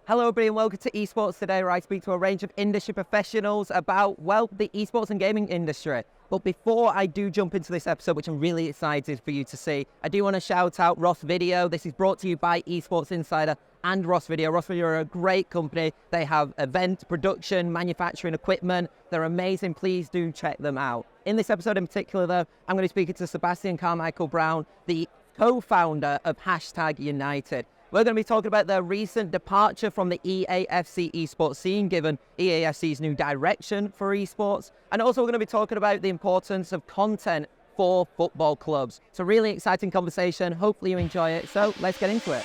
Hello everybody and welcome to Esports Today, where I speak to a range of industry professionals about, well, the esports and gaming industry. But before I do jump into this episode, which I'm really excited for you to see, I do want to shout out Ross Video. This is brought to you by Esports Insider and Ross Video. Ross Video are a great company. They have event, production, manufacturing equipment. They're amazing. Please do check them out. In this episode in particular, though, I'm going to be speaking to Sebastian Carmichael-Brown, the co-founder of #United. We're going to be talking about their recent departure from the EAFC esports scene, given EAFC's new direction for esports. And also we're going to be talking about the importance of content for football clubs. It's a really exciting conversation. Hopefully you enjoy it. So let's get into it.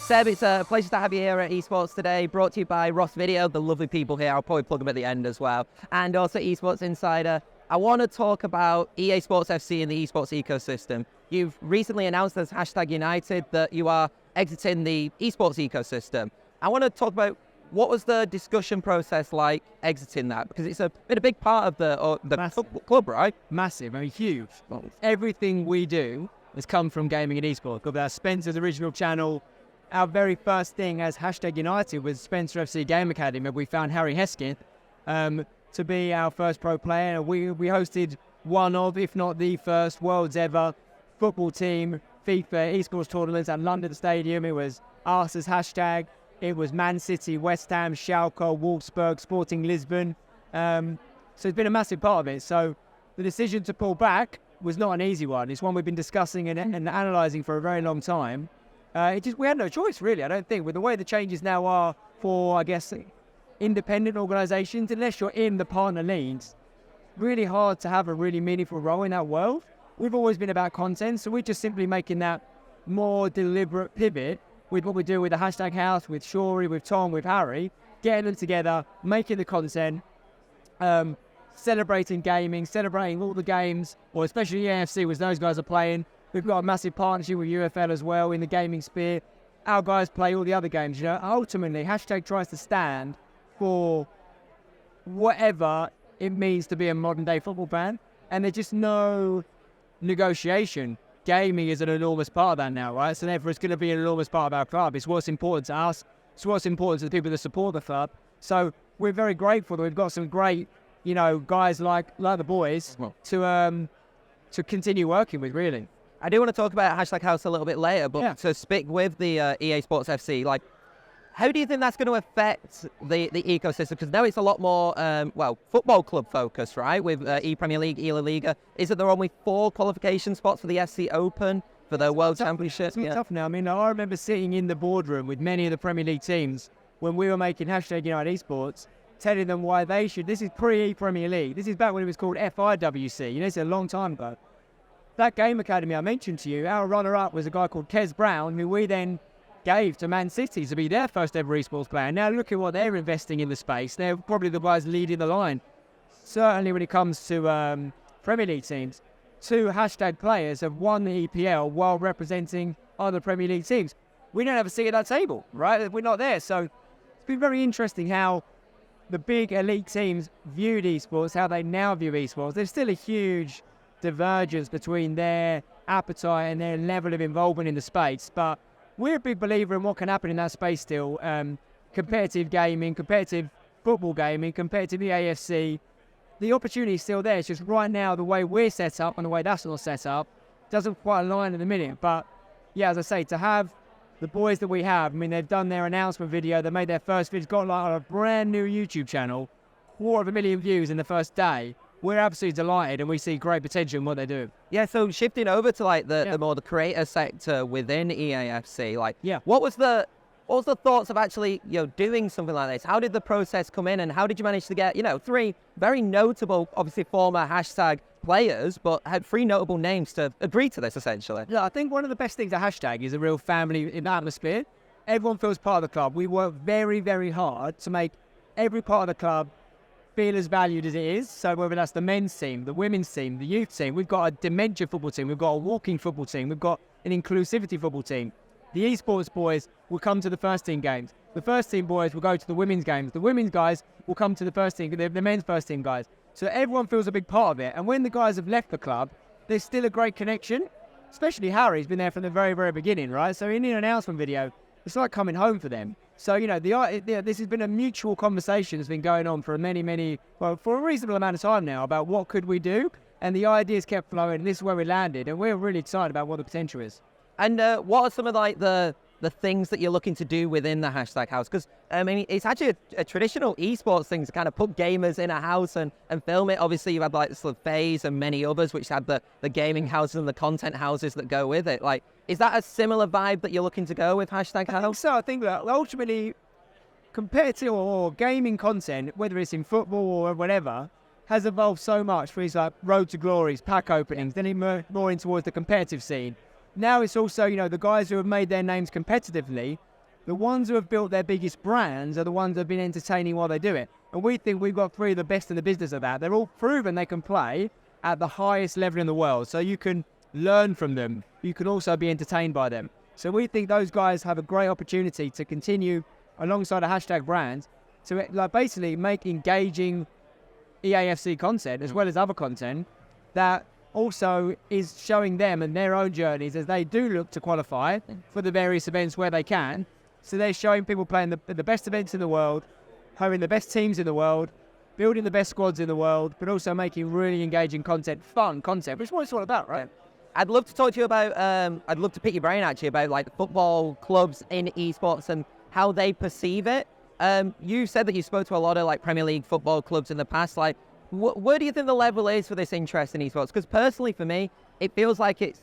Seb, it's a pleasure to have you here at Esports Today, brought to you by Ross Video, the lovely people here. I'll probably plug them at the end as well. And also Esports Insider. I want to talk about EA Sports FC and the esports ecosystem. You've recently announced as #United that you are exiting the esports ecosystem. I want to talk about what was the discussion process like exiting that, because it's been a big part of the club, right? Massive, I mean huge. Everything we do has come from gaming and esports. Got our Spencer's original channel. Our very first thing as #United was Spencer FC Game Academy. We found Harry Hesketh to be our first pro player. We hosted one of, if not the first, world's ever football team FIFA esports tournaments at London Stadium. It was us as #. It was Man City, West Ham, Schalke, Wolfsburg, Sporting Lisbon. So it's been a massive part of it. So the decision to pull back was not an easy one. It's one we've been discussing and analysing for a very long time. We had no choice, really, I don't think. With the way the changes now are for, I guess, independent organisations, unless you're in the partner leagues, really hard to have a really meaningful role in that world. We've always been about content, so we're just simply making that more deliberate pivot with what we do with the #House, with Shori, with Tom, with Harry, getting them together, making the content, celebrating gaming, celebrating all the games, or especially EAFC, which those guys are playing. We've got a massive partnership with UFL as well in the gaming sphere. Our guys play all the other games, you know. Ultimately, # tries to stand for whatever it means to be a modern day football fan, and there's just no negotiation. Gaming is an enormous part of that now, right? So therefore it's going to be an enormous part of our club. It's what's important to us, it's what's important to the people that support the club. So we're very grateful that we've got some great, you know, guys like the boys to continue working with, really. I do want to talk about #House a little bit later, but yeah. to stick with the EA Sports FC, like, how do you think that's going to affect the ecosystem? Because now it's a lot more, football club focused, right? With E-Premier League, E-La Liga. Is that there are only 4 qualification spots for the FC Open, for the World Championship? It's tough now. I mean, I remember sitting in the boardroom with many of the Premier League teams when we were making #United Esports, telling them why they should. This is pre-Premier League. This is back when it was called FIWC. You know, it's a long time ago. That Game Academy I mentioned to you, our runner-up was a guy called Kes Brown, who we then gave to Man City to be their first ever esports player. Now look at what they're investing in the space. They're probably the guys leading the line. Certainly when it comes to Premier League teams, 2 # players have won the EPL while representing other Premier League teams. We don't have a seat at that table, right? We're not there. So it's been very interesting how the big elite teams viewed esports, how they now view esports. There's still a huge divergence between their appetite and their level of involvement in the space, but we're a big believer in what can happen in that space still. Competitive gaming, competitive football gaming, competitive EAFC. The opportunity is still there. It's just right now the way we're set up and the way that's not set up doesn't quite align in the minute. But yeah, as I say, to have the boys that we have, I mean, they've done their announcement video, they made their first video, got like a brand new YouTube channel, 250,000 views in the first day. We're absolutely delighted and we see great potential in what they're doing. Yeah, so shifting over to like the more the creator sector within EAFC, like, what was the thoughts of actually, you know, doing something like this? How did the process come in, and how did you manage to get, you know, 3 very notable, obviously former # players, but had 3 notable names to agree to this essentially? Yeah, I think one of the best things at # is a real family in atmosphere. Everyone feels part of the club. We work very, very hard to make every part of the club feel as valued as it is. So whether that's the men's team, the women's team, the youth team, we've got a dementia football team, we've got a walking football team, we've got an inclusivity football team. The esports boys will come to the first team games. The first team boys will go to the women's games. The women's guys will come to the first team, the men's first team guys. So everyone feels a big part of it. And when the guys have left the club, there's still a great connection. especially Harry's been there from the very, very beginning, right? So in the announcement video, it's like coming home for them. So, this has been a mutual conversation that's been going on for for a reasonable amount of time now about what could we do. And the ideas kept flowing, and this is where we landed. And we're really excited about what the potential is. And what are some of the things that you're looking to do within the hashtag house? Because, I mean, it's actually a traditional esports thing to kind of put gamers in a house and film it. Obviously, you've had like sort of FaZe and many others, which had the gaming houses and the content houses that go with it. Like, is that a similar vibe that you're looking to go with hashtag house? I think so. I think that ultimately, compared to or gaming content, whether it's in football or whatever, has evolved so much for his like road to glories, pack openings, then he more in towards the competitive scene. Now it's also, the guys who have made their names competitively, the ones who have built their biggest brands are the ones that have been entertaining while they do it. And we think we've got three of the best in the business of that. They're all proven they can play at the highest level in the world. So you can learn from them. You can also be entertained by them. So we think those guys have a great opportunity to continue alongside a hashtag brand to basically make engaging EAFC content as well as other content that also is showing them and their own journeys as they do look to qualify for the various events where they can. So they're showing people playing the best events in the world, having the best teams in the world, building the best squads in the world, but also making really engaging content, fun content, which is what it's all about, right? I'd love to talk to you about, I'd love to pick your brain actually about like football clubs in esports and how they perceive it. You said that you spoke to a lot of like Premier League football clubs in the past. Like, where do you think the level is for this interest in esports? Because personally, for me, it feels like it's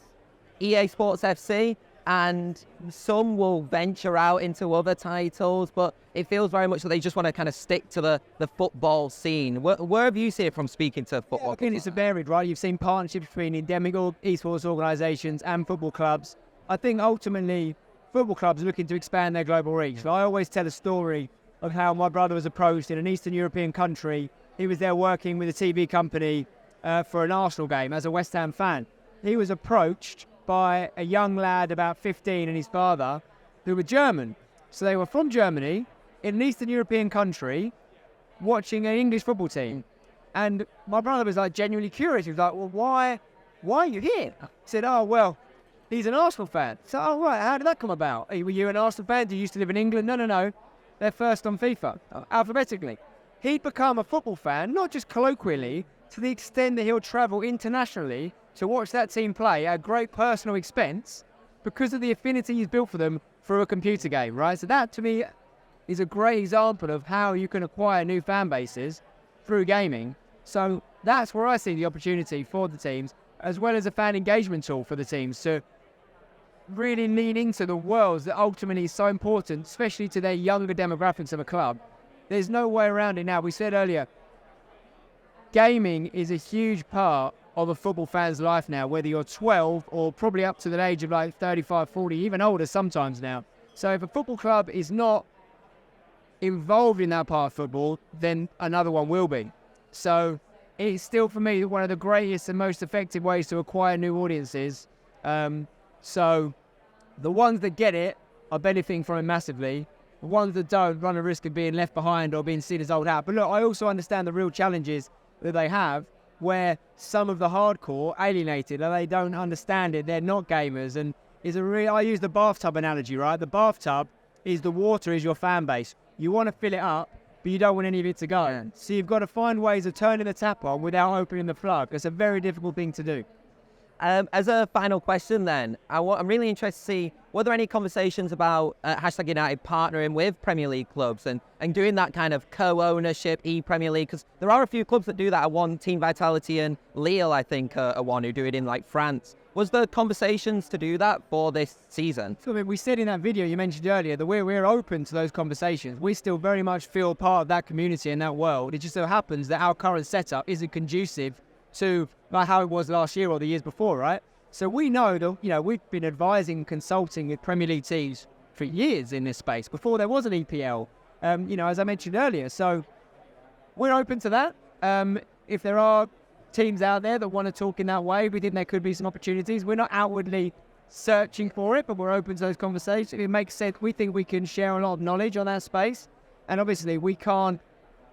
EA Sports FC, and some will venture out into other titles, but it feels very much that they just want to kind of stick to the football scene. Where have you seen it from speaking to football? I think it's a varied, right? You've seen partnerships between endemic esports organisations and football clubs. I think ultimately, football clubs are looking to expand their global reach. I always tell a story of how my brother was approached in an Eastern European country. He was there working with a TV company for an Arsenal game as a West Ham fan. He was approached by a young lad about 15 and his father who were German. So they were from Germany in an Eastern European country watching an English football team. And my brother was like genuinely curious. He was like, well, why are you here? He said, oh, well, he's an Arsenal fan. So, oh, right, how did that come about? Were you an Arsenal fan? Do you used to live in England? No. They're first on FIFA, alphabetically. He'd become a football fan, not just colloquially, to the extent that he'll travel internationally to watch that team play at great personal expense because of the affinity he's built for them through a computer game, right? So that, to me, is a great example of how you can acquire new fan bases through gaming. So that's where I see the opportunity for the teams, as well as a fan engagement tool for the teams to really lean into the worlds that ultimately is so important, especially to their younger demographics of a club. There's no way around it now. We said earlier, gaming is a huge part of a football fan's life now, whether you're 12 or probably up to the age of like 35, 40, even older sometimes now. So if a football club is not involved in that part of football, then another one will be. So it's still, for me, one of the greatest and most effective ways to acquire new audiences. So the ones that get it are benefiting from it massively. The ones that don't run a risk of being left behind or being seen as old hat. But look, I also understand the real challenges that they have, where some of the hardcore alienated and they don't understand it. They're not gamers, and I use the bathtub analogy, right? The bathtub is the water is your fan base. You want to fill it up, but you don't want any of it to go. Yeah. So you've got to find ways of turning the tap on without opening the plug. It's a very difficult thing to do. As a final question then, I'm really interested to see, were there any conversations about hashtag United partnering with Premier League clubs and doing that kind of co-ownership e-Premier League? Because there are a few clubs that do that. One, Team Vitality and Lille, I think, are one who do it in like France. Was there conversations to do that for this season? So, I mean, we said in that video you mentioned earlier that we're open to those conversations. We still very much feel part of that community and that world. It just so happens that our current setup isn't conducive to like how it was last year or the years before, right? So we know that, we've been advising, consulting with Premier League teams for years in this space before there was an EPL, as I mentioned earlier. So we're open to that. If there are teams out there that want to talk in that way, we think there could be some opportunities. We're not outwardly searching for it, but we're open to those conversations. If it makes sense, we think we can share a lot of knowledge on that space. And obviously we can't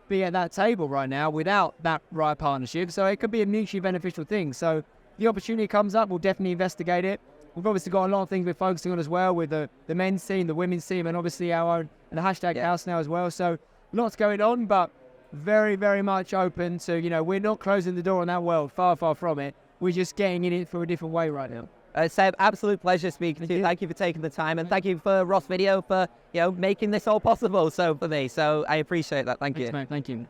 be at that table right now without that right partnership. So it could be a mutually beneficial thing. So the opportunity comes up, we'll definitely investigate it. We've obviously got a lot of things we're focusing on as well with the men's team, the women's team, and obviously our own, and the hashtag house now as well. So lots going on, but very, very much open to, we're not closing the door on that world, far, far from it. We're just getting in it for a different way right now. Seb, absolute pleasure speaking to you. Thank you for taking the time, and thank you for Ross Video for making this all possible. So for me, so I appreciate that. Thank you. Thanks, mate. Thank you.